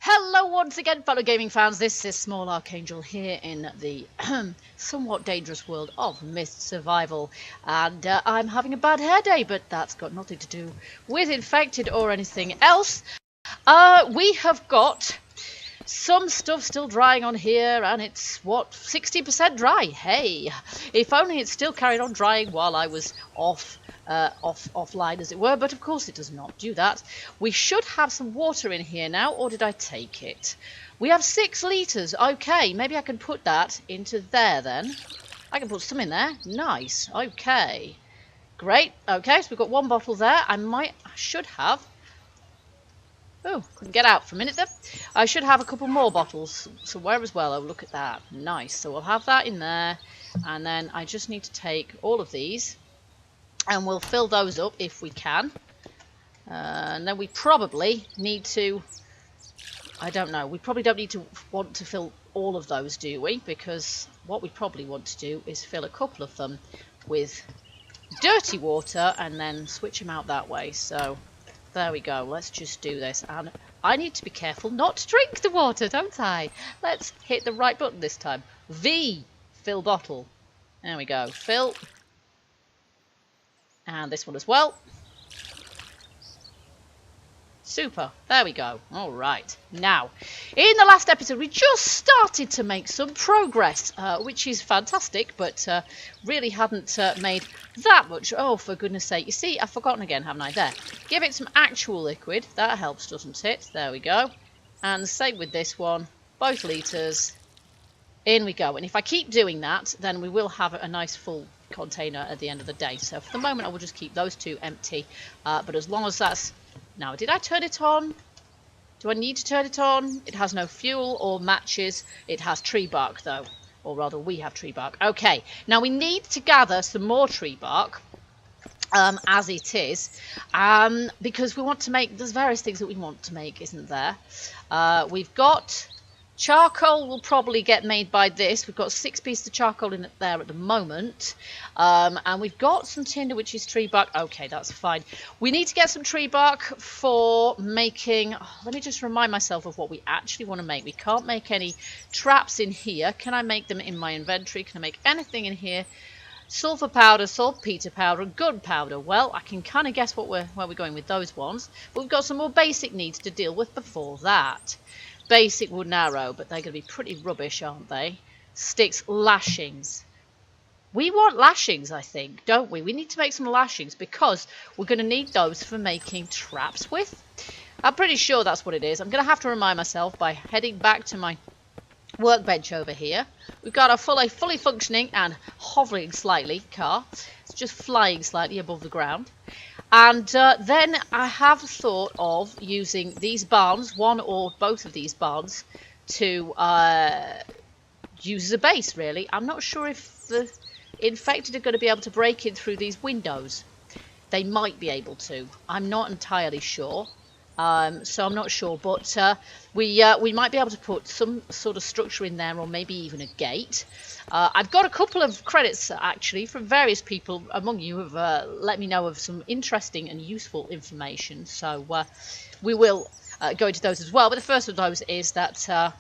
Hello once again, fellow gaming fans. This is Small Archangel here in the somewhat dangerous world of Myst Survival. And I'm having a bad hair day, but that's got nothing to do with infected or anything else. We have got some stuff still drying on here, and it's, what, 60% dry. Hey, if only it still carried on drying while I was offline, as it were, but of course it does not do that. We should have some water in here now, or did I take it? We have 6 litres. Okay, maybe I can put that into there then. I can put some in there. Nice. Okay. Great. Okay, so we've got 1 bottle there. I should have... Oh, couldn't get out for a minute there. I should have a couple more bottles somewhere as well. Oh, look at that. Nice. So we'll have that in there. And then I just need to take all of these. And we'll fill those up if we can. And then we probably need to... I don't know. We probably don't need to want to fill all of those, do we? Because what we probably want to do is fill a couple of them with dirty water and then switch them out that way. So... there we go. Let's just do this. And I need to be careful not to drink the water, don't I? Let's hit the right button this time. V. Fill bottle. There we go. Fill. And this one as well. Super. There we go. All right. Now, in the last episode, we just started to make some progress, which is fantastic, but really hadn't made that much. Oh, for goodness sake. You see, I've forgotten again, haven't I? There. Give it some actual liquid. That helps, doesn't it? There we go. And the same with this one. Both litres. In we go. And if I keep doing that, then we will have a nice full container at the end of the day. So for the moment, I will just keep those 2 empty. But as long as that's... Now, did I turn it on? Do I need to turn it on? It has no fuel or matches. It has tree bark, though. Or rather, we have tree bark. Okay, now we need to gather some more tree bark, as it is, because we want to make... There's various things that we want to make, isn't there? We've got... Charcoal will probably get made by this. We've got 6 pieces of charcoal in there at the moment. And we've got some tinder, which is tree bark. Okay, that's fine. We need to get some tree bark for making... Oh, let me just remind myself of what we actually want to make. We can't make any traps in here. Can I make them in my inventory? Can I make anything in here? Sulfur powder, saltpeter powder, and gunpowder. Well, I can kind of guess where we're going with those ones. But we've got some more basic needs to deal with before that. Basic wooden arrow, but they're going to be pretty rubbish, aren't they? Sticks, lashings. We want lashings, I think, don't we? We need to make some lashings because we're going to need those for making traps with. I'm pretty sure that's what it is. I'm going to have to remind myself by heading back to my workbench over here. We've got a fully functioning and hovering slightly car. It's just flying slightly above the ground. And then I have thought of using these barns, one or both of these barns, to use as a base, really. I'm not sure if the infected are going to be able to break in through these windows. They might be able to. I'm not entirely sure. So I'm not sure, but we might be able to put some sort of structure in there, or maybe even a gate. I've got a couple of credits, actually, from various people among you who have let me know of some interesting and useful information. So we will go into those as well. But the first of those is that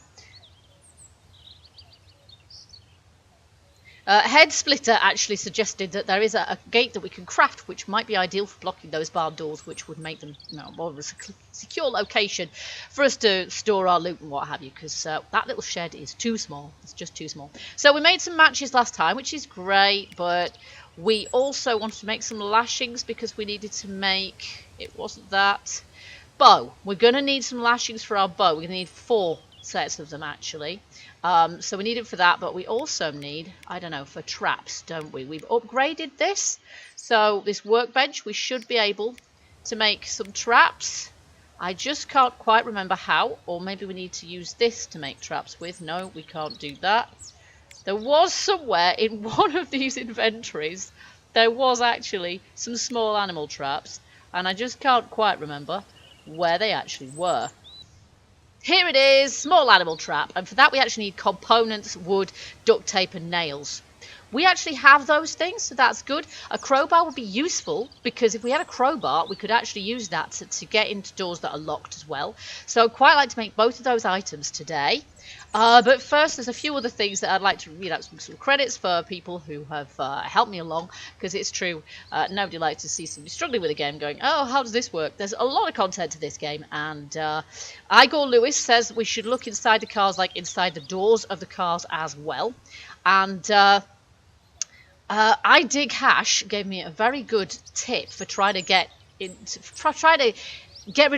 Head Splitter actually suggested that there is a gate that we can craft, which might be ideal for blocking those barn doors, which would make them more of a secure location for us to store our loot and what have you, because that little shed is too small. It's just too small. So we made some matches last time, which is great, but we also wanted to make some lashings because we needed to make... It wasn't that. Bow. We're going to need some lashings for our bow. We're going to need 4 sets of them, actually. So we need it for that, but we also need, I don't know, for traps, don't we? We've upgraded this, so this workbench, we should be able to make some traps. I just can't quite remember how, or maybe we need to use this to make traps with. No, we can't do that. There was somewhere in one of these inventories, there was actually some small animal traps, and I just can't quite remember where they actually were. Here it is, small animal trap, and for that we actually need components, wood, duct tape and nails. We actually have those things, so that's good. A crowbar would be useful, because if we had a crowbar, we could actually use that to get into doors that are locked as well. So I'd quite like to make both of those items today. But first, there's a few other things that I'd like to read out some credits for people who have helped me along, because it's true, nobody likes to see somebody struggling with a game going, oh, how does this work? There's a lot of content to this game, and Igor Lewis says we should look inside the cars like inside the doors of the cars as well. And I Dig Hash gave me a very good tip for trying to get rid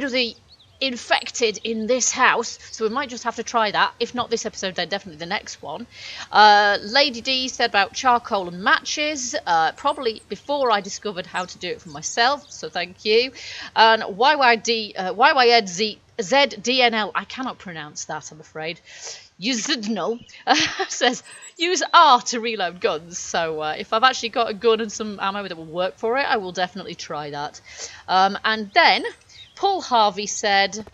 of the infected in this house, so we might just have to try that. If not this episode, then definitely the next one. Lady D said about charcoal and matches, probably before I discovered how to do it for myself, so thank you. And YYZDNL, I cannot pronounce that, I'm afraid. Uzidnal says use R to reload guns, so if I've actually got a gun and some ammo that will work for it, I will definitely try that. And then Paul Harvey said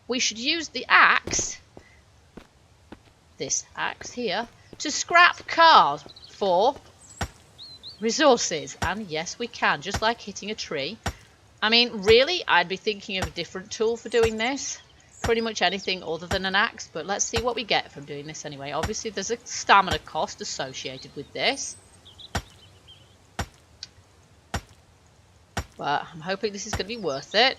we should use the axe, this axe here, to scrap cars for resources. And yes, we can, just like hitting a tree. I mean, really, I'd be thinking of a different tool for doing this. Pretty much anything other than an axe, but let's see what we get from doing this anyway. Obviously, there's a stamina cost associated with this, but I'm hoping this is going to be worth it.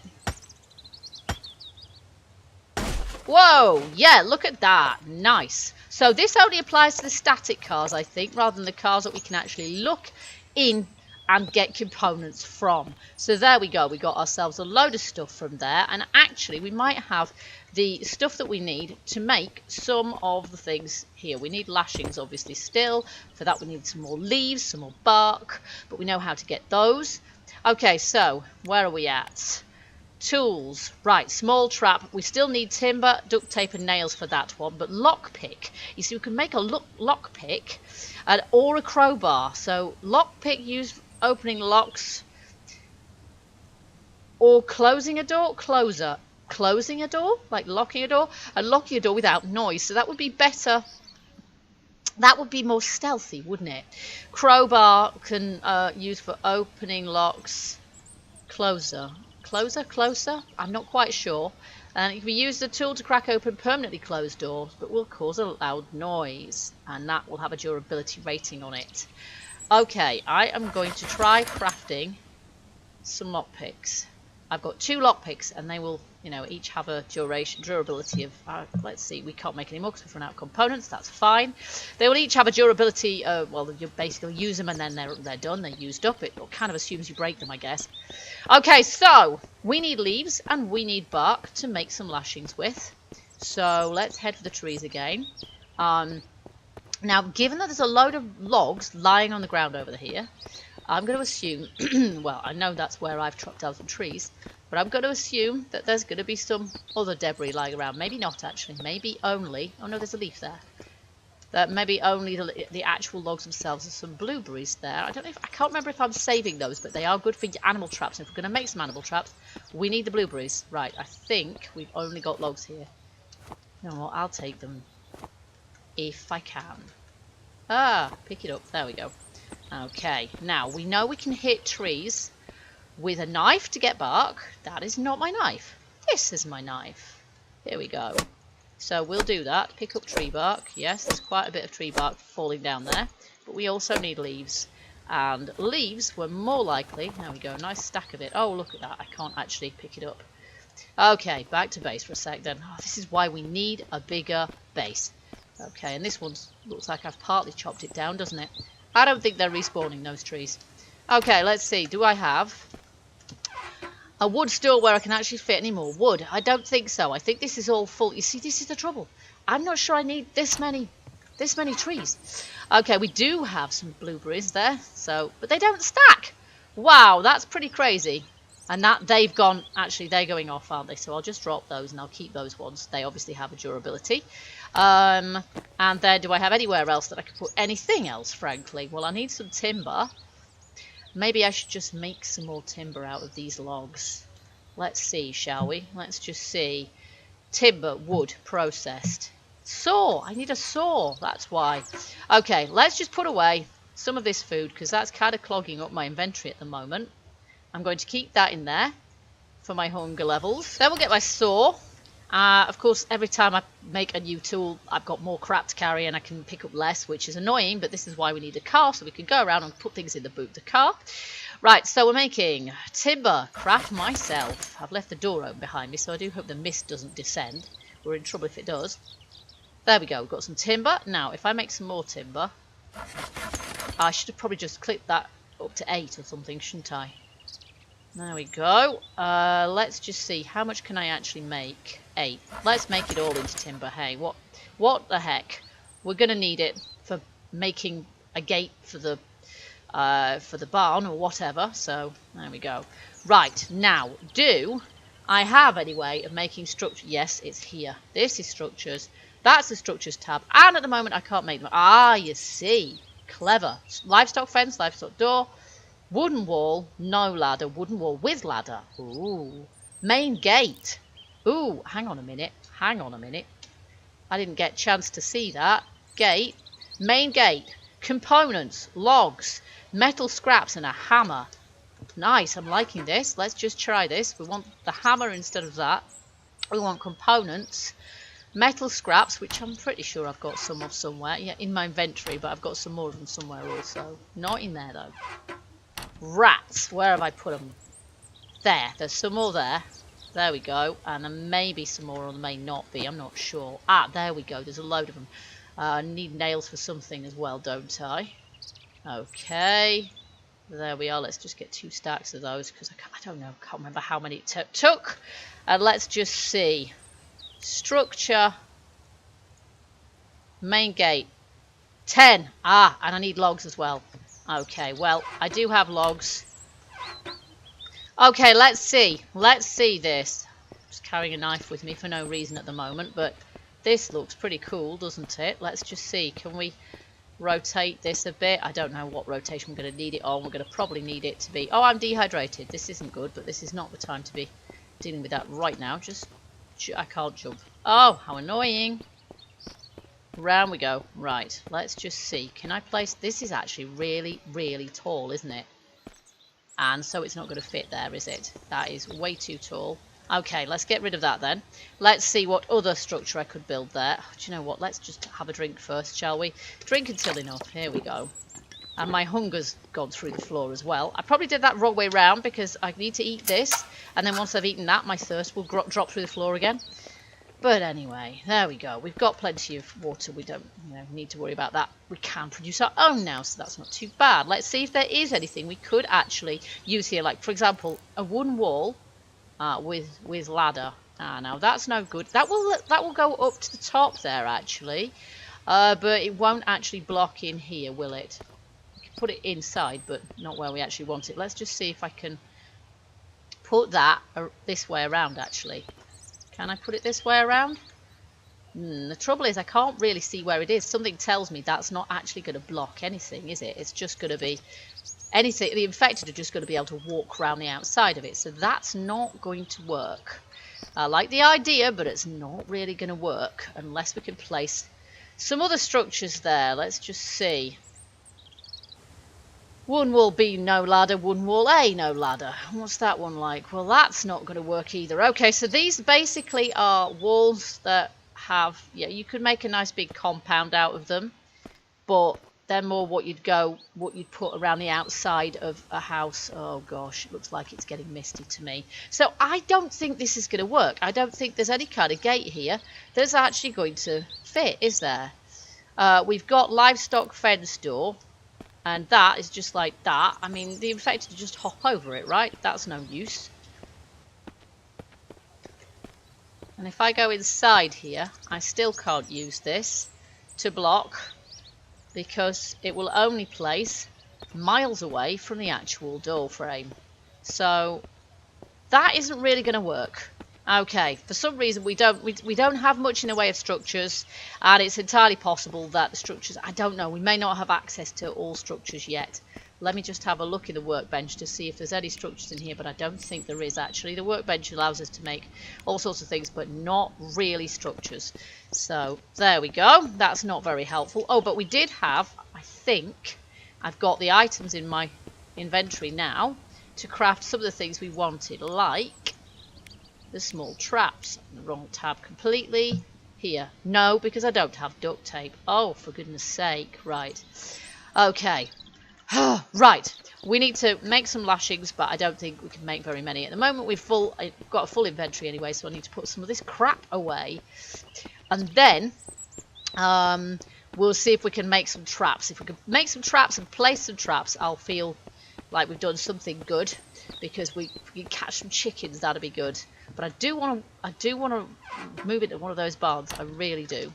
Whoa, yeah, look at that. Nice. So this only applies to the static cars, I think, rather than the cars that we can actually look in and get components from. So there we go. We got ourselves a load of stuff from there, and actually we might have the stuff that we need to make some of the things here. We need lashings, obviously, still. For that we need some more leaves, some more bark, but we know how to get those. Okay, so where are we at? Tools, right, small trap. We still need timber, duct tape and nails for that one, but lockpick, you see, we can make a lockpick or a crowbar. So lockpick used for opening locks or closing a door. Closing a door, like locking a door, and locking a door without noise. So that would be better. That would be more stealthy, wouldn't it? Crowbar can use for opening locks. Closer, I'm not quite sure. And if we use the tool to crack open permanently closed doors, but will cause a loud noise, and that will have a durability rating on it. Okay, I am going to try crafting some lockpicks. I've got 2 lockpicks, and they will, you know, each have a durability of, let's see, we can't make any more because we've run out of components. That's fine. They will each have a durability, well, you basically use them and then they're done. They're used up. It kind of assumes you break them, I guess. Okay, so we need leaves and we need bark to make some lashings with. So let's head for the trees again. Now, given that there's a load of logs lying on the ground over here, I'm going to assume, well, I know that's where I've chopped down some trees, but I'm going to assume that there's going to be some other debris lying around. Maybe not, actually. Maybe only, oh no, there's a leaf there. That maybe only the actual logs themselves. There's some blueberries there. I can't remember if I'm saving those, but they are good for animal traps. And if we're going to make some animal traps, we need the blueberries. Right, I think we've only got logs here. No, I'll take them if I can. Ah, pick it up. There we go. Okay, now we know we can hit trees with a knife to get bark. That is not my knife. This is my knife. Here we go. So we'll do that. Pick up tree bark. Yes, there's quite a bit of tree bark falling down there. But we also need leaves. And leaves were more likely... There we go, nice stack of it. Oh, look at that. I can't actually pick it up. Okay, back to base for a sec then. Oh, this is why we need a bigger base. Okay, and this one looks like I've partly chopped it down, doesn't it? I don't think they're respawning, those trees. Okay, let's see. Do I have a wood store where I can actually fit any more wood? I don't think so. I think this is all full. You see, this is the trouble. I'm not sure I need this many trees. Okay, we do have some blueberries there, but they don't stack. Wow, that's pretty crazy. And that they've gone, actually they're going off, aren't they? So I'll just drop those and I'll keep those ones. They obviously have a durability. And then do I have anywhere else that I could put anything else, frankly? Well, I need some timber. Maybe I should just make some more timber out of these logs. Let's see, shall we? Let's just see. Timber, wood, processed. Saw. I need a saw. That's why. Okay, let's just put away some of this food because that's kind of clogging up my inventory at the moment. I'm going to keep that in there for my hunger levels. Then we'll get my saw. Of course, every time I make a new tool, I've got more crap to carry and I can pick up less, which is annoying, but this is why we need a car, so we can go around and put things in the boot of the car. Right, so we're making timber. Craft myself. I've left the door open behind me, so I do hope the mist doesn't descend. We're in trouble if it does. There we go, we've got some timber. Now, if I make some more timber, I should have probably just clipped that up to 8 or something, shouldn't I? There we go. Let's just see. How much can I actually make? 8. Let's make it all into timber. Hey, what the heck? We're going to need it for making a gate for the barn or whatever. So, there we go. Right, now, do I have any way of making structure? Yes, it's here. This is structures. That's the structures tab. And at the moment, I can't make them. Ah, you see. Clever. Livestock fence, livestock door. Wooden wall, no ladder. Wooden wall with ladder. Ooh. Main gate. Ooh, hang on a minute. Hang on a minute. I didn't get a chance to see that. Gate. Main gate. Components. Logs. Metal scraps and a hammer. Nice, I'm liking this. Let's just try this. We want the hammer instead of that. We want components. Metal scraps, which I'm pretty sure I've got some of somewhere. Yeah, in my inventory, but I've got some more of them somewhere also. Not in there, though. Rats, where have I put them? There, there's some more there. There we go. And there may be some more, or there may not be. I'm not sure. Ah, there we go. There's a load of them. I need nails for something as well, don't I? Okay. There we are. Let's just get 2 stacks of those, because I don't know. Can't remember how many it took. And let's just see. Structure. Main gate. 10. Ah, and I need logs as well. Okay, well, I do have logs. Okay, let's see. Let's see this. I'm just carrying a knife with me for no reason at the moment, but this looks pretty cool, doesn't it? Let's just see. Can we rotate this a bit? I don't know what rotation we're going to need it on. We're going to probably need it to be... Oh, I'm dehydrated. This isn't good, but this is not the time to be dealing with that right now. I can't jump. Oh, how annoying. Round we go. Right, let's just see. Can I place... This is actually really, really tall, isn't it? And so it's not going to fit there, is it? That is way too tall. Okay, let's get rid of that then. Let's see what other structure I could build there. Do you know what? Let's just have a drink first, shall we? Drink until enough. Here we go. And my hunger's gone through the floor as well. I probably did that wrong way round because I need to eat this. And then once I've eaten that, my thirst will drop through the floor again. But anyway, there we go. We've got plenty of water. We don't need to worry about that. We can produce our own now, so that's not too bad. Let's see if there is anything we could actually use here. Like, for example, a wooden wall with ladder. Now that's no good. That will go up to the top there, actually. But it won't actually block in here, will it? We can put it inside, but not where we actually want it. Let's just see if I can put that this way around, actually. Can I put it this way around? The trouble is I can't really see where it is. Something tells me that's not actually going to block anything, is it? It's just going to be anything. The infected are just going to be able to walk around the outside of it. So that's not going to work. I like the idea, but it's not really going to work unless we can place some other structures there. Let's just see. Wooden wall B, no ladder. Wooden wall A, no ladder. What's that one like? Well, that's not going to work either. Okay, so these basically are walls that have... Yeah, you could make a nice big compound out of them. But they're more what you'd put around the outside of a house. Oh, gosh, it looks like it's getting misty to me. So I don't think this is going to work. I don't think there's any kind of gate here that's actually going to fit, is there? We've got livestock fence door. And that is just like that. I mean, the infected just hop over it, right? That's no use. And if I go inside here, I still can't use this to block because it will only place miles away from the actual door frame. So that isn't really going to work. Okay, for some reason we don't have much in the way of structures, and it's entirely possible that the structures, I don't know, we may not have access to all structures yet. Let me just have a look in the workbench to see if there's any structures in here, but I don't think there is actually. The workbench allows us to make all sorts of things, but not really structures. So there we go. That's not very helpful. Oh, but we did have, I think, I've got the items in my inventory now to craft some of the things we wanted, like the small traps. The wrong tab completely. Here. No, because I don't have duct tape. Oh, for goodness sake. Right. Okay. Right. We need to make some lashings, but I don't think we can make very many. At the moment, I've got a full inventory anyway, so I need to put some of this crap away. And then we'll see if we can make some traps. If we can make some traps and place some traps, I'll feel like we've done something good, because we can catch some chickens. That'd be good. But I do want to move it to one of those barns. I really do.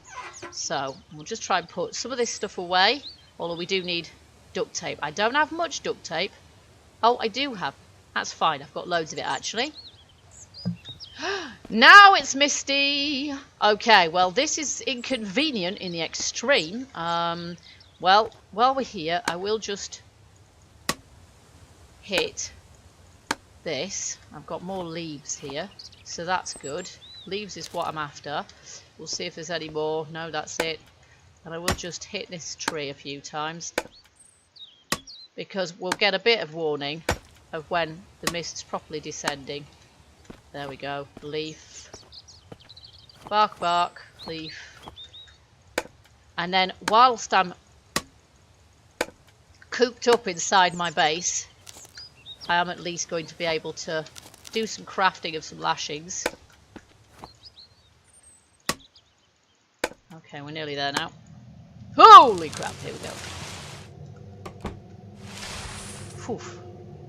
So we'll just try and put some of this stuff away. Although we do need duct tape. I don't have much duct tape. Oh, I do have. That's fine. I've got loads of it actually. Now it's misty. Okay, well this is inconvenient in the extreme. Well, while we're here, I will just hit this. I've got more leaves here, so that's good. Leaves is what I'm after. We'll see if there's any more. No, that's it. And I will just hit this tree a few times, because we'll get a bit of warning of when the mist's properly descending. There we go. Leaf. Bark, bark. Leaf. And then whilst I'm cooped up inside my base, I am at least going to be able to do some crafting of some lashings. Okay, we're nearly there now. Holy crap, here we go. Poof.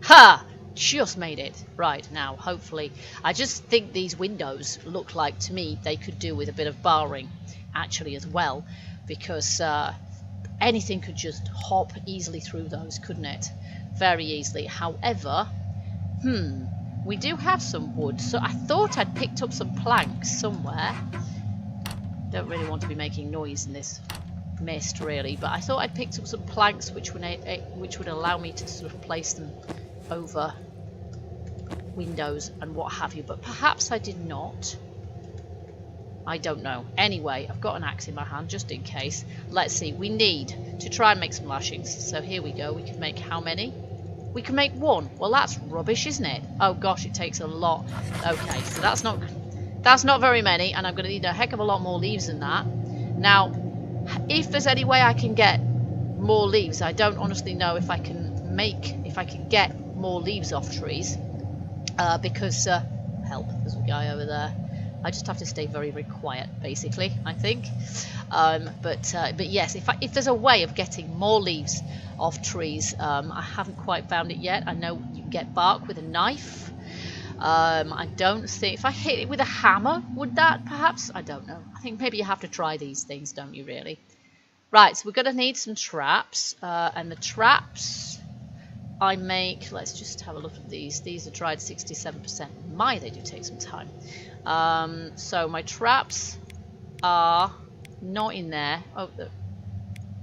Ha! Just made it. Right, now, hopefully. I just think these windows look like, to me, they could do with a bit of barring, actually, as well. Because anything could just hop easily through those, couldn't it? Very easily. However, we do have some wood, so I thought I'd picked up some planks somewhere. Don't really want to be making noise in this mist, really, but I thought I'd picked up some planks which would allow me to sort of place them over windows and what have you, but perhaps I did not. I don't know. Anyway, I've got an axe in my hand just in case. Let's see. We need to try and make some lashings. So here we go. We can make how many? We can make one. Well, that's rubbish, isn't it? Oh gosh, it takes a lot. Okay, so that's not very many, and I'm going to need a heck of a lot more leaves than that. Now, if there's any way I can get more leaves, I don't honestly know if I can get more leaves off trees, because help, there's a guy over there. I just have to stay very, very quiet, basically, I think. But yes, if there's a way of getting more leaves off trees, I haven't quite found it yet. I know you can get bark with a knife. I don't think, if I hit it with a hammer, would that perhaps? I don't know. I think maybe you have to try these things, don't you, really? Right, so we're going to need some traps, and the traps I make, let's just have a look at these. These are dried 67%. My, they do take some time. So my traps are not in there. Oh,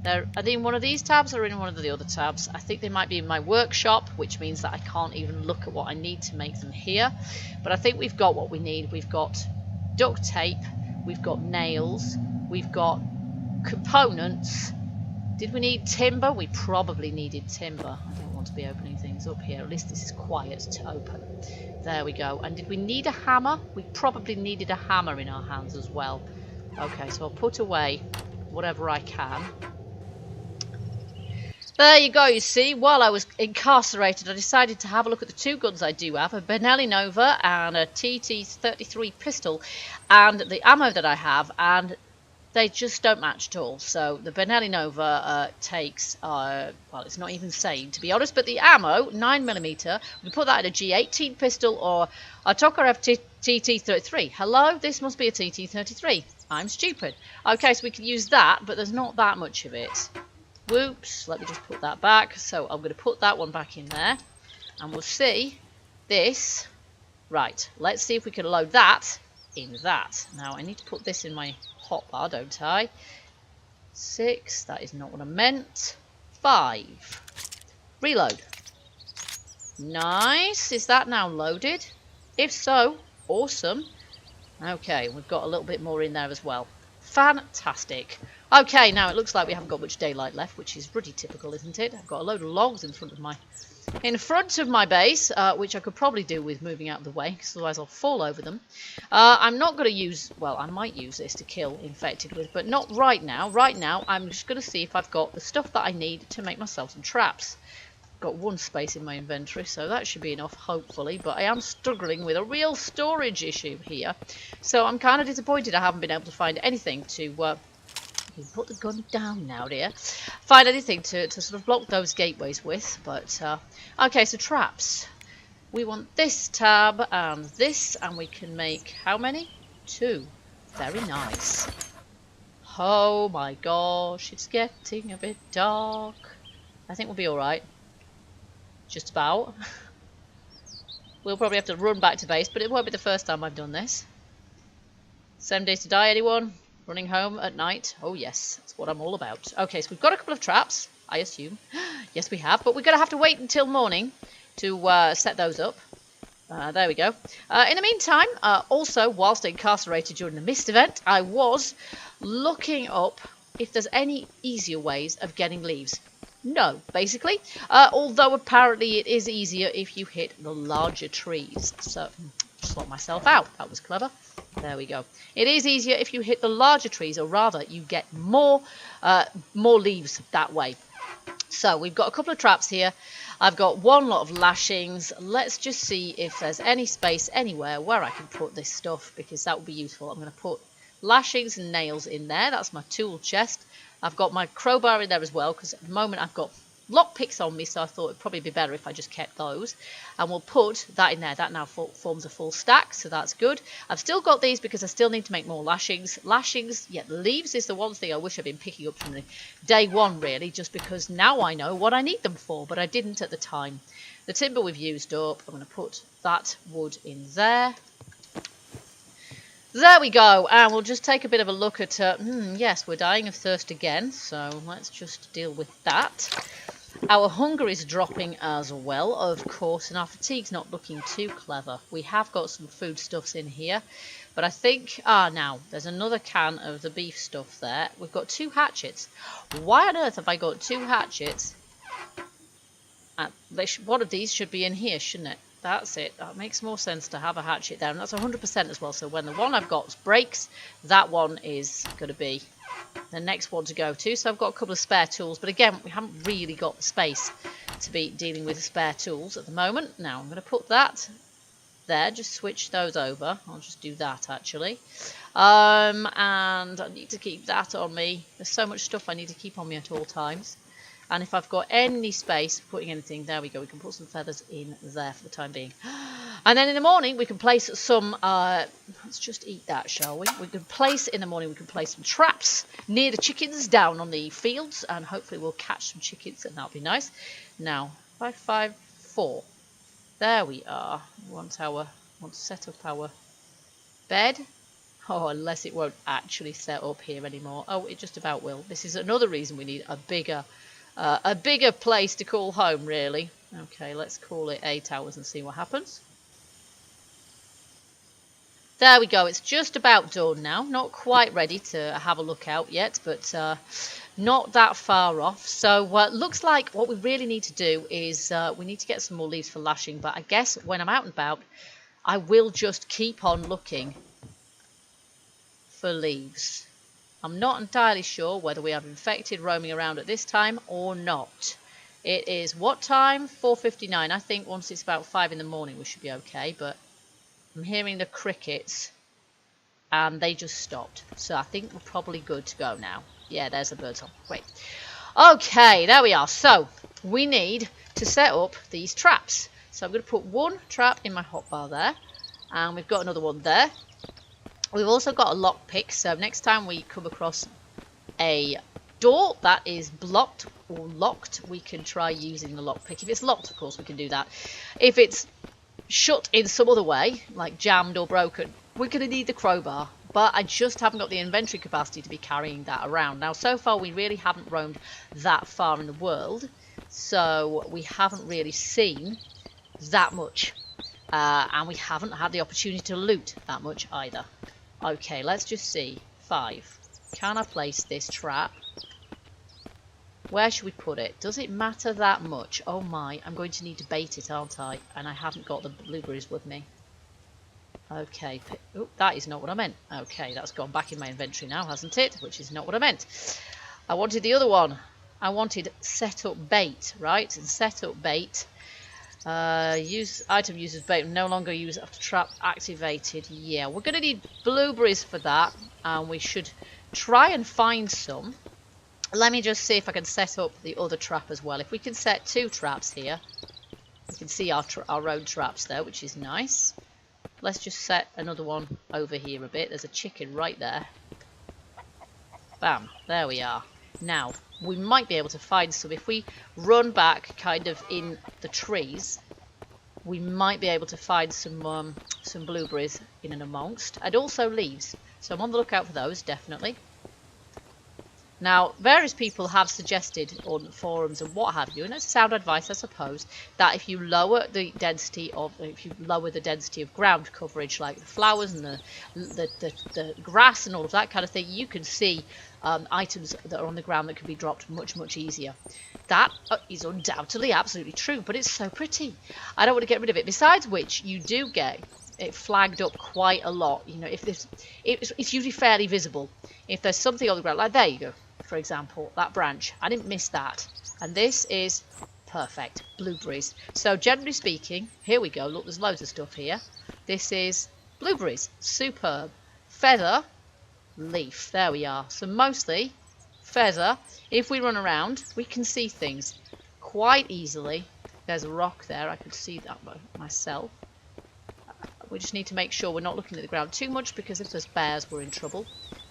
are they in one of these tabs or in one of the other tabs? I think they might be in my workshop, which means that I can't even look at what I need to make them here. But I think we've got what we need. We've got duct tape, we've got nails, we've got components. Did we need timber? We probably needed timber. I don't want to be opening things up here. At least this is quiet to open. There we go. And did we need a hammer? We probably needed a hammer in our hands as well. Okay, so I'll put away whatever I can. There you go, you see. While I was incarcerated, I decided to have a look at the two guns I do have, a Benelli Nova and a TT-33 pistol, and the ammo that I have, and they just don't match at all. So the Benelli Nova takes, well, it's not even saved, to be honest, but the ammo, 9mm, we put that in a G18 pistol or a Tokarev TT-33. Hello, this must be a TT-33. I'm stupid. Okay, so we can use that, but there's not that much of it. Whoops, let me just put that back. So I'm going to put that one back in there, and we'll see this. Right, let's see if we can load that in that. Now, I need to put this in my hotbar, don't I? 6, that is not what I meant. 5. Reload. Nice. Is that now loaded? If so, awesome. Okay, we've got a little bit more in there as well. Fantastic. Okay, now it looks like we haven't got much daylight left, which is pretty typical, isn't it? I've got a load of logs in front of my base, which I could probably do with moving out of the way, because otherwise I'll fall over them. I'm not going to use, well, I might use this to kill infected with, but not right now. Right now, I'm just going to see if I've got the stuff that I need to make myself some traps. Got one space in my inventory, so that should be enough, hopefully, but I am struggling with a real storage issue here, so I'm kind of disappointed I haven't been able to find anything to you put the gun down now, dear. Find anything to sort of block those gateways with, but okay, so traps. We want this tab and this, and we can make how many? 2. Very nice. Oh my gosh, it's getting a bit dark. I think we'll be alright. Just about. We'll probably have to run back to base, but it won't be the first time I've done this. 7 days to die, anyone? Running home at night? Oh yes, that's what I'm all about. Okay, so we've got a couple of traps, I assume. Yes, we have, but we're going to have to wait until morning to set those up. There we go. In the meantime, also, whilst incarcerated during the Mist event, I was looking up if there's any easier ways of getting leaves. No, basically. Although apparently it is easier if you hit the larger trees. So, just locked myself out. That was clever. There we go. It is easier if you hit the larger trees, or rather, you get more leaves that way. So, we've got a couple of traps here. I've got one lot of lashings. Let's just see if there's any space anywhere where I can put this stuff, because that would be useful. I'm going to put lashings and nails in there. That's my tool chest. I've got my crowbar in there as well, because at the moment I've got lockpicks on me, so I thought it'd probably be better if I just kept those. And we'll put that in there. That now forms a full stack, so that's good. I've still got these because I still need to make more lashings. Lashings, yeah, leaves is the one thing I wish I'd been picking up from the day one, really, just because now I know what I need them for, but I didn't at the time. The timber we've used up. I'm going to put that wood in there. There we go, and we'll just take a bit of a look at, yes, we're dying of thirst again, so let's just deal with that. Our hunger is dropping as well, of course, and our fatigue's not looking too clever. We have got some foodstuffs in here, but I think, now, there's another can of the beef stuff there. We've got 2 hatchets. Why on earth have I got 2 hatchets? One of these should be in here, shouldn't it? That's it. That makes more sense to have a hatchet there. And that's 100% as well. So when the one I've got breaks, that one is going to be the next one to go to. So I've got a couple of spare tools. But again, we haven't really got the space to be dealing with spare tools at the moment. Now I'm going to put that there. Just switch those over. I'll just do that actually. And I need to keep that on me. There's so much stuff I need to keep on me at all times. And if I've got any space putting anything, there we go. We can put some feathers in there for the time being. And then in the morning, we can place some, let's just eat that, shall we? We can place, in the morning, we can place some traps near the chickens down on the fields. And hopefully we'll catch some chickens, and that'll be nice. Now, 554. There we are. We want to set up our bed. Oh, unless it won't actually set up here anymore. Oh, it just about will. This is another reason we need a bigger place to call home, really. Okay, let's call it 8 hours and see what happens. There we go. It's just about done now. Not quite ready to have a look out yet, but not that far off. So looks like what we really need to do is we need to get some more leaves for lashing. But I guess when I'm out and about, I will just keep on looking for leaves. I'm not entirely sure whether we have infected roaming around at this time or not. It is what time? 4:59. I think once it's about 5 in the morning we should be okay, but I'm hearing the crickets and they just stopped. So I think we're probably good to go now. Yeah, there's the birds on. Great. Okay, there we are. So we need to set up these traps. So I'm going to put one trap in my hotbar there, and we've got another one there. We've also got a lockpick, so next time we come across a door that is blocked or locked, we can try using the lockpick. If it's locked, of course, we can do that. If it's shut in some other way, like jammed or broken, we're going to need the crowbar. But I just haven't got the inventory capacity to be carrying that around. Now, so far, we really haven't roamed that far in the world, so we haven't really seen that much. And we haven't had the opportunity to loot that much either. Okay, let's just see. 5. Can I place this trap? Where should we put it? Does it matter that much? Oh my, I'm going to need to bait it, aren't I? And I haven't got the blueberries with me. Okay, oh, that is not what I meant. Okay, that's gone back in my inventory now, hasn't it? Which is not what I meant. I wanted the other one. I wanted set up bait, right? And set up bait. Use item uses bait, no longer use after trap activated. Yeah, we're going to need blueberries for that. And we should try and find some. Let me just see if I can set up the other trap as well. If we can set 2 traps here, we can see our road traps there, which is nice. Let's just set another one over here a bit. There's a chicken right there. Bam, there we are. Now, we might be able to find some. If we run back kind of in the trees, we might be able to find some blueberries in and amongst. And also leaves. So I'm on the lookout for those, definitely. Now, various people have suggested on forums and what have you, and it's sound advice, I suppose, that if you lower the density of ground coverage, like the flowers and the grass and all of that kind of thing, you can see items that are on the ground that can be dropped much, much easier. That is undoubtedly absolutely true, but it's so pretty. I don't want to get rid of it. Besides which, you do get it flagged up quite a lot. You know, it's usually fairly visible. If there's something on the ground, like there you go. For example, that branch, I didn't miss that. And this is perfect, blueberries. So generally speaking, here we go, look, there's loads of stuff here. This is blueberries, superb. Feather, leaf, there we are. So mostly feather. If we run around, we can see things quite easily. There's a rock there, I could see that myself. We just need to make sure we're not looking at the ground too much, because if there's bears, we're in trouble.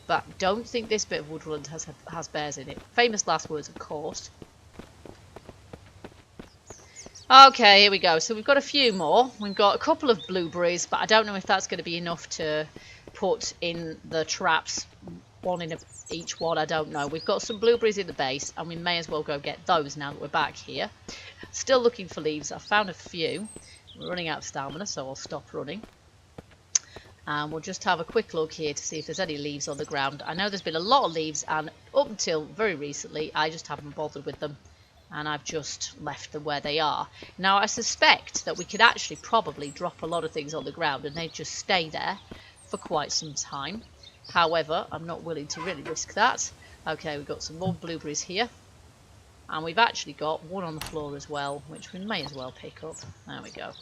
But don't think this bit of woodland has bears in it. Famous last words, of course. Okay, here we go. So we've got a few more. We've got a couple of blueberries, but I don't know if that's going to be enough to put in the traps. One in each one, I don't know. We've got some blueberries in the base, and we may as well go get those now that we're back here. Still looking for leaves. I've found a few. We're running out of stamina, so I'll stop running. And we'll just have a quick look here to see if there's any leaves on the ground. I know there's been a lot of leaves, and up until very recently, I just haven't bothered with them. And I've just left them where they are. Now, I suspect that we could actually probably drop a lot of things on the ground, and they'd just stay there for quite some time. However, I'm not willing to really risk that. Okay, we've got some more blueberries here. And we've actually got one on the floor as well, which we may as well pick up. There we go.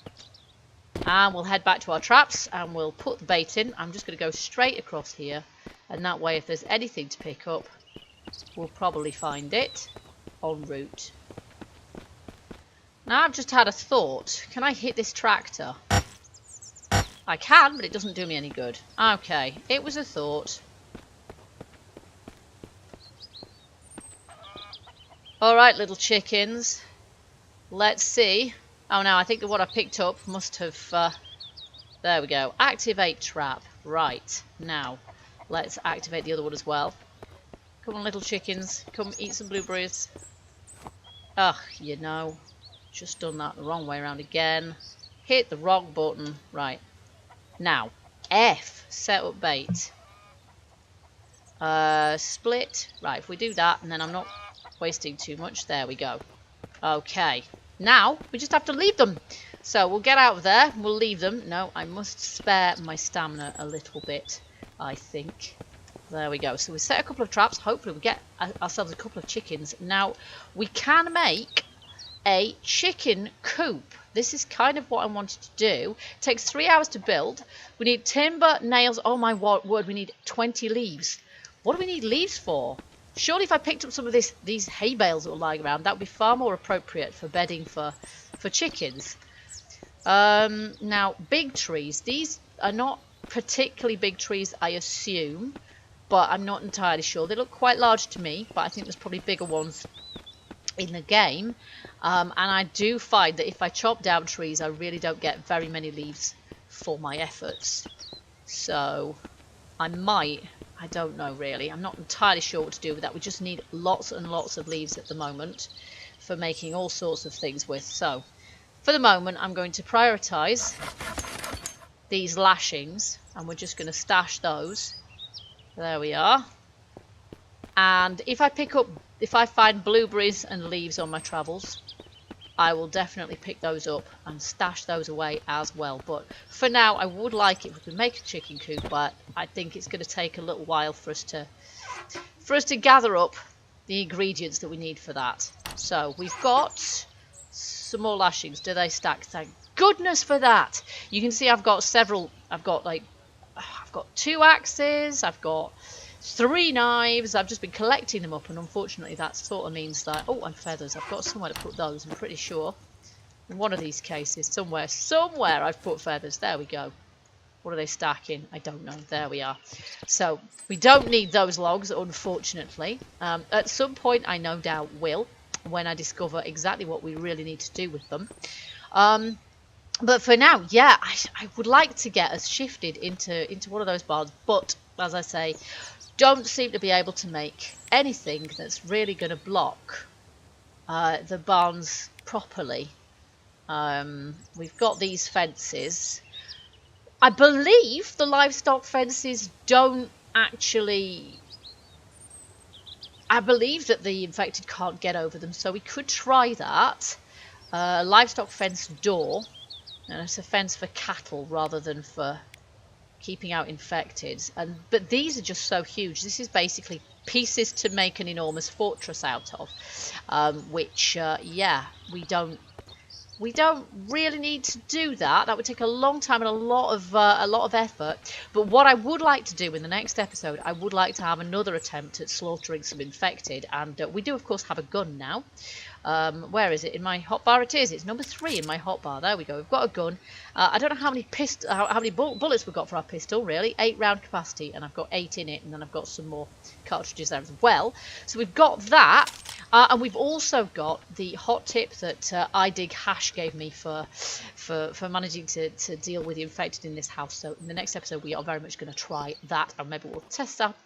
And we'll head back to our traps and we'll put the bait in. I'm just going to go straight across here, and that way if there's anything to pick up, we'll probably find it en route. Now I've just had a thought. Can I hit this tractor? I can, but it doesn't do me any good. Okay, it was a thought. Alright, little chickens. Let's see. Oh no, I think that what I picked up must have... there we go. Activate trap. Right. Now, let's activate the other one as well. Come on, little chickens. Come eat some blueberries. Ugh, you know. Just done that the wrong way around again. Hit the wrong button. Right. Now, F. Set up bait. Split. Right, if we do that, and then I'm not wasting too much. There we go. Okay. Now, we just have to leave them. So, we'll get out of there. We'll leave them. No, I must spare my stamina a little bit, I think. There we go. So, we set a couple of traps. Hopefully, we get ourselves a couple of chickens. Now, we can make a chicken coop. This is kind of what I wanted to do. It takes 3 hours to build. We need timber, nails. Oh, my word. We need 20 leaves. What do we need leaves for? Surely if I picked up some of these hay bales that were lying around, that would be far more appropriate for bedding for chickens. Now, big trees. These are not particularly big trees, I assume, but I'm not entirely sure. They look quite large to me, but I think there's probably bigger ones in the game. And I do find that if I chop down trees, I really don't get very many leaves for my efforts. So, I might... I don't know really. I'm not entirely sure what to do with that. We just need lots and lots of leaves at the moment for making all sorts of things with. So, for the moment, I'm going to prioritise these lashings, and we're just going to stash those. There we are. And if I find blueberries and leaves on my travels, I will definitely pick those up and stash those away as well. But for now, I would like it if we could make a chicken coop, but I think it's going to take a little while for us to gather up the ingredients that we need for that. So we've got some more lashings. Do they stack? Thank goodness for that. You can see I've got 2 axes, I've got 3 knives. I've just been collecting them up, and unfortunately that sort of means that... Oh, and feathers. I've got somewhere to put those, I'm pretty sure. In one of these cases, somewhere I've put feathers. There we go. What are they stacking? I don't know. There we are. So, we don't need those logs, unfortunately. At some point, I no doubt will, when I discover exactly what we really need to do with them. But for now, yeah, I would like to get us shifted into one of those barns. But, as I say, don't seem to be able to make anything that's really going to block the barns properly. We've got these fences. I believe the livestock fences don't actually... I believe that the infected can't get over them, so we could try that. Livestock fence door. And it's a fence for cattle rather than for keeping out infected. But these are just so huge. This is basically pieces to make an enormous fortress out of. Which, yeah, we don't really need to do that. That would take a long time and a lot of effort. But what I would like to do in the next episode, I would like to have another attempt at slaughtering some infected. And we do, of course, have a gun now. Where is it? In my hotbar it is. It's number 3 in my hotbar. There we go. We've got a gun. I don't know how many bullets we've got for our pistol, really. 8 round capacity, and I've got 8 in it, and then I've got some more cartridges there as well. So we've got that, and we've also got the hot tip that iDig Hash gave me for managing to deal with the infected in this house. So in the next episode, we are very much going to try that, and maybe we'll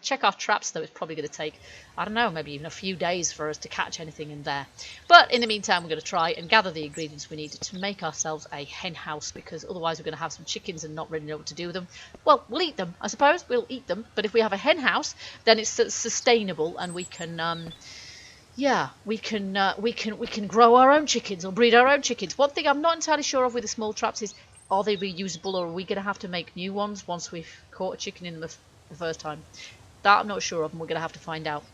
check our traps, though it's probably going to take, I don't know, maybe even a few days for us to catch anything in there. But in the meantime, we're going to try and gather the ingredients we need to make ourselves a hen house, because otherwise we're going to have some chickens and not really know what to do with them. Well, we'll eat them, I suppose. We'll eat them. But if we have a hen house, then it's sustainable, and we can, yeah, we can grow our own chickens or breed our own chickens. One thing I'm not entirely sure of with the small traps is, are they reusable, or are we going to have to make new ones once we've caught a chicken in the first time? That I'm not sure of, and we're going to have to find out.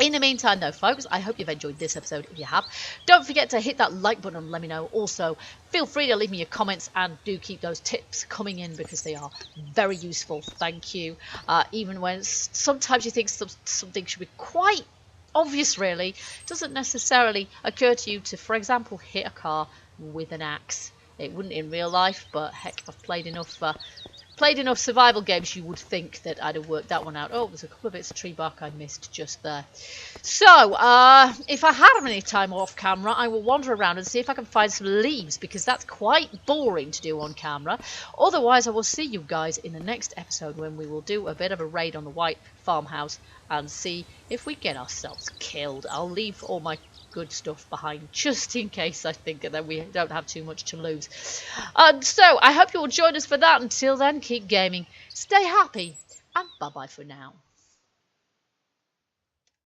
In the meantime, though, folks, I hope you've enjoyed this episode. If you have, don't forget to hit that like button and let me know. Also, feel free to leave me your comments, and do keep those tips coming in, because they are very useful. Thank you. Even when sometimes you think something should be quite obvious, really, it doesn't necessarily occur to you to, for example, hit a car with an axe. It wouldn't in real life, but heck, I've played enough survival games, you would think that I'd have worked that one out. Oh, there's a couple of bits of tree bark I missed just there. So, if I have any time off camera, I will wander around and see if I can find some leaves, because that's quite boring to do on camera. Otherwise, I will see you guys in the next episode, when we will do a bit of a raid on the white farmhouse and see if we get ourselves killed. I'll leave all my good stuff behind just in case, I think, and then we don't have too much to lose. So I hope you will join us for that. Until then, keep gaming, stay happy, and bye bye for now.